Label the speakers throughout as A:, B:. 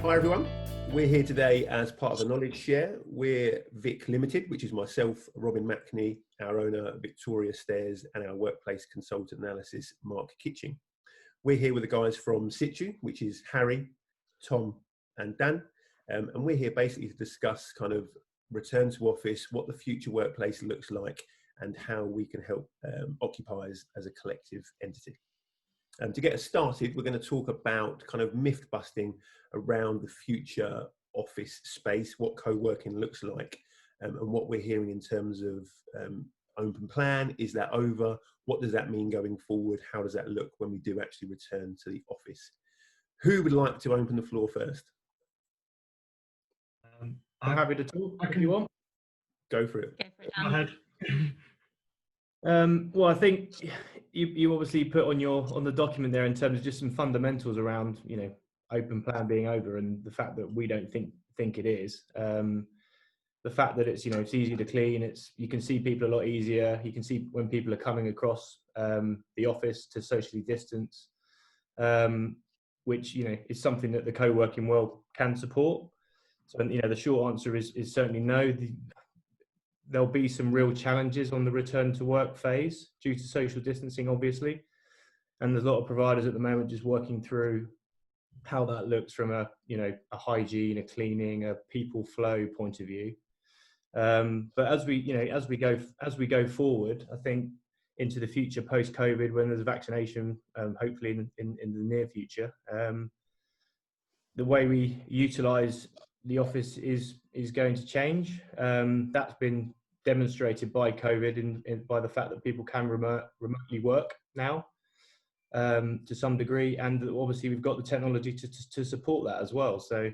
A: Hi everyone, we're here today as part of the Knowledge Share. We're Vic Limited, which is myself, Robin Mackney, our owner Victoria Stairs, and our workplace consultant analysis, Mark Kitching. We're here with the guys from Situu, which is Harry, Tom and Dan, and we're here basically to discuss kind of return to office, what the future workplace looks like, and how we can help occupiers as a collective entity. To get us started, we're going to talk about kind of myth busting around the future office space, what co-working looks like, and what we're hearing in terms of open plan. Is that over? What does that mean going forward? How does that look when we do actually return to the office? Who would like to open the floor first?
B: I'm happy to talk if you want.
A: Go for it.
B: Go ahead. Well, I think you obviously put on the document there in terms of just some fundamentals around, you know, open plan being over, and the fact that we don't think it is. The fact that it's, you know, it's easy to clean. You can see people a lot easier. You can see when people are coming across the office to socially distance, which, you know, is something that the co-working world can support. So, you know, the short answer is certainly no. There'll be some real challenges on the return to work phase due to social distancing, obviously. And there's a lot of providers at the moment just working through how that looks from a hygiene, a cleaning, a people flow point of view. But as we go forward, I think into the future post COVID, when there's a vaccination, hopefully in the near future, the way we utilize the office is going to change. That's been demonstrated by COVID by the fact that people can remotely work now to some degree, and obviously we've got the technology to support that as well. So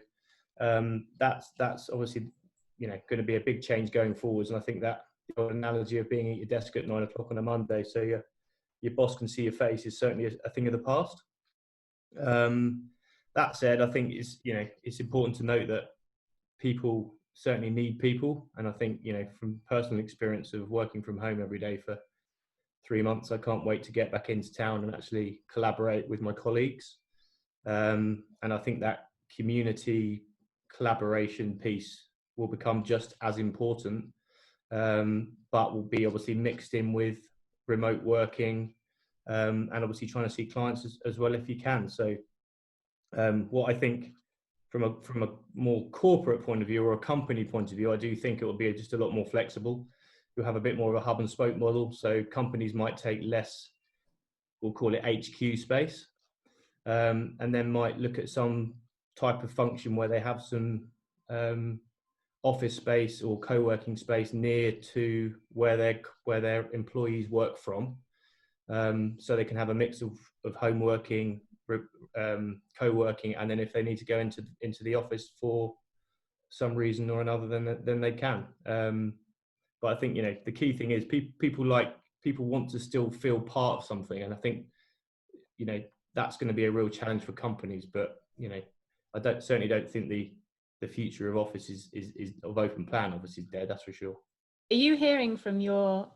B: that's obviously, you know, going to be a big change going forwards. And I think that the analogy of being at your desk at 9 o'clock on a Monday so your boss can see your face is certainly a thing of the past. That said, I think it's important to note that people certainly need people, and I think, you know, from personal experience of working from home every day for 3 months, I can't wait to get back into town and actually collaborate with my colleagues. And I think that community collaboration piece will become just as important, but will be obviously mixed in with remote working, and obviously trying to see clients as well if you can. So what I think from a more corporate point of view or a company point of view, I do think it will be just a lot more flexible. You'll have a bit more of a hub and spoke model. So companies might take less, we'll call it HQ space, and then might look at some type of function where they have some office space or co-working space near to where their employees work from, so they can have a mix of home working, co-working, and then if they need to go into the office for some reason or another, then they can. But I think, you know, the key thing is people want to still feel part of something, and I think, you know, that's going to be a real challenge for companies. But, you know, I certainly don't think the future of office is of open plan obviously is dead, that's for sure.
C: Are you hearing from your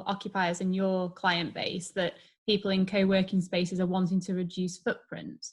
C: occupiers and your client base that people in co-working spaces are wanting to reduce footprint?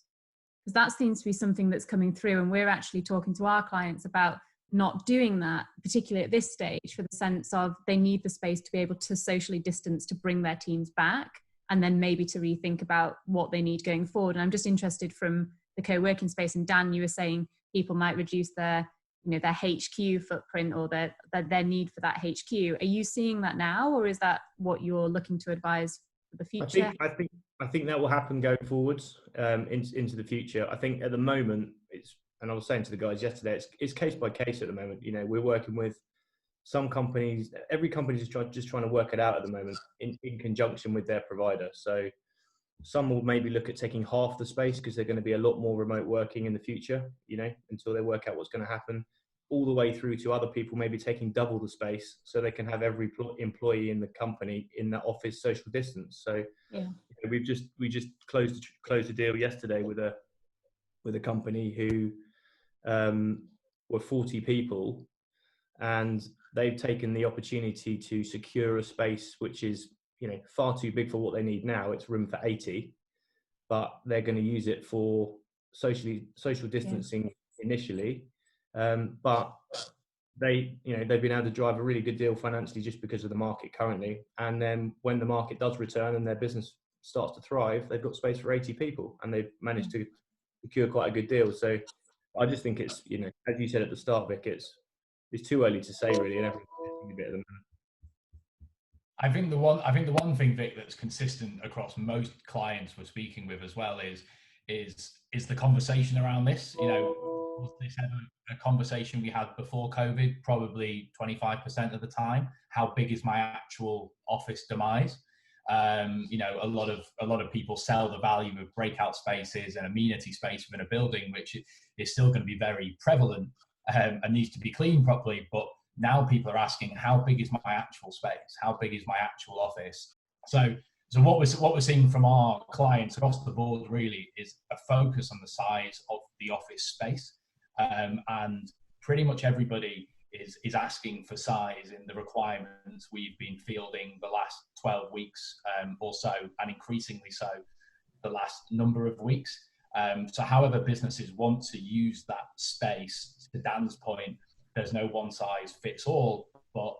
C: Because that seems to be something that's coming through, and we're actually talking to our clients about not doing that, particularly at this stage, for the sense of they need the space to be able to socially distance to bring their teams back, and then maybe to rethink about what they need going forward. And I'm just interested from the co-working space, and Dan, you were saying people might reduce their HQ footprint or their need for that HQ. Are you seeing that now, or is that what you're looking to advise for the future?
B: I think that will happen going forwards into the future. I think at the moment and I was saying to the guys yesterday, it's case by case at the moment. You know, we're working with some companies. Every company is just trying to work it out at the moment in conjunction with their provider. So some will maybe look at taking half the space because they're going to be a lot more remote working in the future, you know, until they work out what's going to happen, all the way through to other people maybe taking double the space so they can have every employee in the company in that office social distance. So yeah, we just closed a deal yesterday with a company who were 40 people, and they've taken the opportunity to secure a space which is, you know, far too big for what they need now. It's room for 80, but they're going to use it for social distancing initially, but they've been able to drive a really good deal financially just because of the market currently. And then when the market does return and their business starts to thrive, they've got space for 80 people, and they've managed to secure quite a good deal. So I just think it's, as you said at the start, Vic, it's too early to say really, and everyone's getting a bit of the moment.
D: I think the one thing, Vic, that's consistent across most clients we're speaking with as well is the conversation around this. Was this ever a conversation we had before COVID? Probably 25% of the time. How big is my actual office demise? A lot of people sell the value of breakout spaces and amenity space within a building, which is still going to be very prevalent and needs to be cleaned properly. But now people are asking, how big is my actual space? How big is my actual office? So what we're seeing from our clients across the board really is a focus on the size of the office space, and pretty much everybody is asking for size in the requirements we've been fielding the last 12 weeks or so, and increasingly so the last number of weeks. So however businesses want to use that space, to Dan's point, there's no one size fits all, but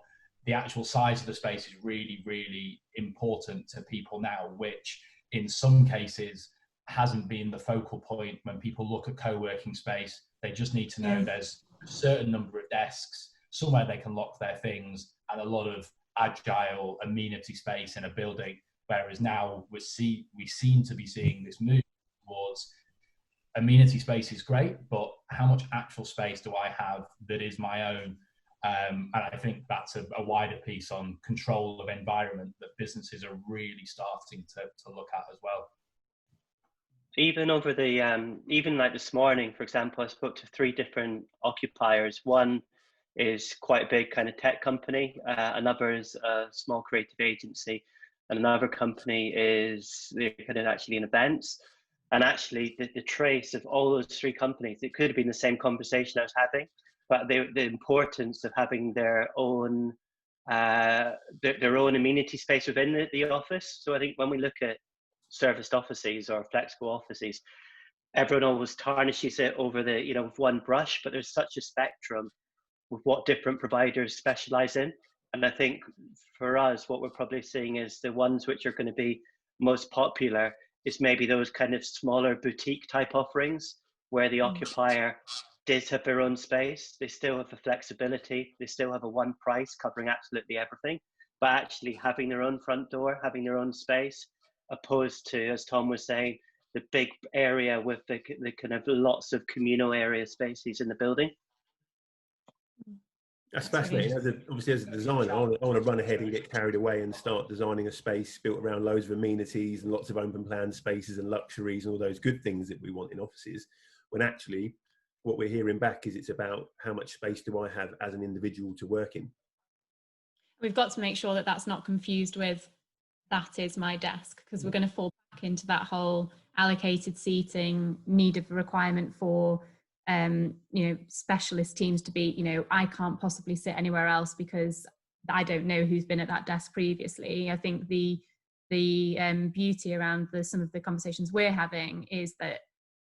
D: the actual size of the space is really, really important to people now, which in some cases hasn't been the focal point when people look at co-working space. They just need to know there's a certain number of desks, somewhere they can lock their things, and a lot of agile amenity space in a building. Whereas now we seem to be seeing this move towards amenity space is great, but how much actual space do I have that is my own? And I think that's a wider piece on control of environment that businesses are really starting to look at as well.
E: Even over the, even like this morning, for example, I spoke to 3 different occupiers. One is quite a big kind of tech company, another is a small creative agency, and another company is they're kind of actually in events. And actually the trace of all those 3 companies, it could have been the same conversation I was having, but the importance of having their own amenity space within the office. So I think when we look at serviced offices or flexible offices, everyone always tarnishes it over with one brush, but there's such a spectrum with what different providers specialize in. And I think for us, what we're probably seeing is the ones which are going to be most popular is maybe those kind of smaller boutique type offerings where the occupier does have their own space. They still have the flexibility. They still have a one price covering absolutely everything, but actually having their own front door, having their own space, opposed to, as Tom was saying, the big area with the kind of lots of communal area spaces in the building.
A: That's fascinating. Obviously, as a designer, I want to run ahead and get carried away and start designing a space built around loads of amenities and lots of open plan spaces and luxuries and all those good things that we want in offices, when actually what we're hearing back is it's about how much space do I have as an individual to work in.
C: We've got to make sure that that's not confused with that is my desk, because we're going to fall back into that whole allocated seating, need of a requirement for specialist teams to be, I can't possibly sit anywhere else because I don't know who's been at that desk previously. I think the beauty around some of the conversations we're having is that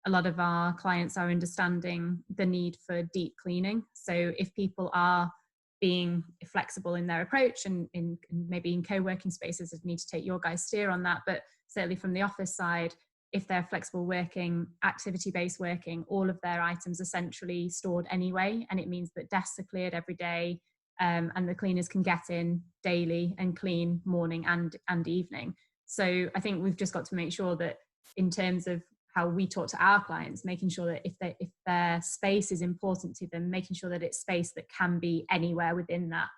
C: a lot of our clients are understanding the need for deep cleaning. So if people are being flexible in their approach, and maybe in co-working spaces, I need to take your guys' steer on that, but certainly from the office side, if they're flexible working, activity-based working, all of their items are centrally stored anyway, and it means that desks are cleared every day, and the cleaners can get in daily and clean morning and evening. So I think we've just got to make sure that in terms of how we talk to our clients, making sure that if their space is important to them, making sure that it's space that can be anywhere within that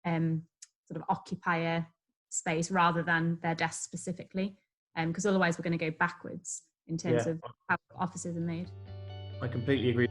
C: sort of occupier space rather than their desk specifically. Because otherwise we're going to go backwards in terms of how offices are made.
B: I completely agree.